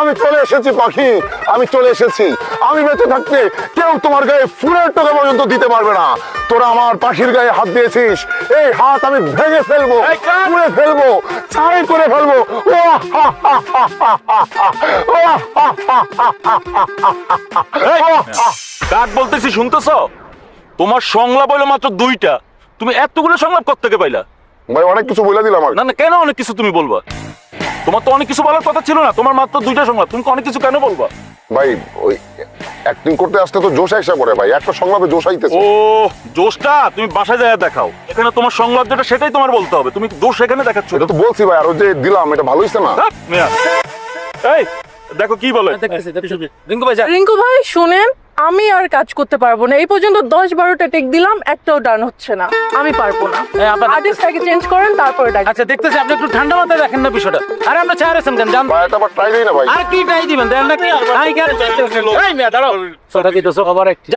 আমি চলে এসেছি পাখি, আমি চলে এসেছি। আমি বেঁচে থাকতে কেউ তোমার গায়ে ফুলের টোকা পর্যন্ত দিতে পারবে না। তোরা আমার পাখির গায়ে হাত দিয়েছিস, এই হাত আমি ভেঙে ফেলবো, পুড়ে ফেলবো, ছাই করে ফেলবো। কাক বলতেছি শুনতেছ? তোমার সংলাপ হইলো মাত্র 2টা, তুমি এতগুলো সংলাপ কোথা থেকে পাইলা? ভাই অনেক কিছু বলে দিলাম। না না, কেন অনেক কিছু তুমি বলবা? তোমার তো অনেক কিছু বলার কথা ছিল না, তোমার মাত্র 2টা সংলাপ, তুমি অনেক কিছু কেন বলবা? ভাই ওই অ্যাক্টিং করতে আসতে তো জোশ আইসা পড়ে ভাই, একটা সংলাপে জোশ আইতেছে। ও জোশটা তুমি বাসায় যায় দেখাও, এখানে তোমার সংলাপ যেটা সেটাই তোমার বলতে হবে, তুমি দোষ এখানে দেখাচ্ছ। এটা তো বলছি ভাই, আর ওই যে দিলাম এটা ভালো হইছে না। এই দেখো কি বলে। রিঙ্কু ভাই শুনেন, আমি আর কাজ করতে পারবো না। এই পর্যন্ত 10-12টা টেক দিলাম, একটাও ডান হচ্ছে না। আমি পারবো না। আর্টিস্টটাকে চেঞ্জ করেন, তারপরে ডাক। আচ্ছা দেখতেছি আপনি একটু ঠান্ডা মাথায় দেখেন না বিষয়টা। আরে আমরা চেয়ার আছেন কেন জান? ভাই এটা আবার ট্রাই দেই না ভাই। আর কি ট্রাই দিবেন দেন নাকি? I can? এই মিয়া দাঁড়াও। সোটা দিতেছো খবর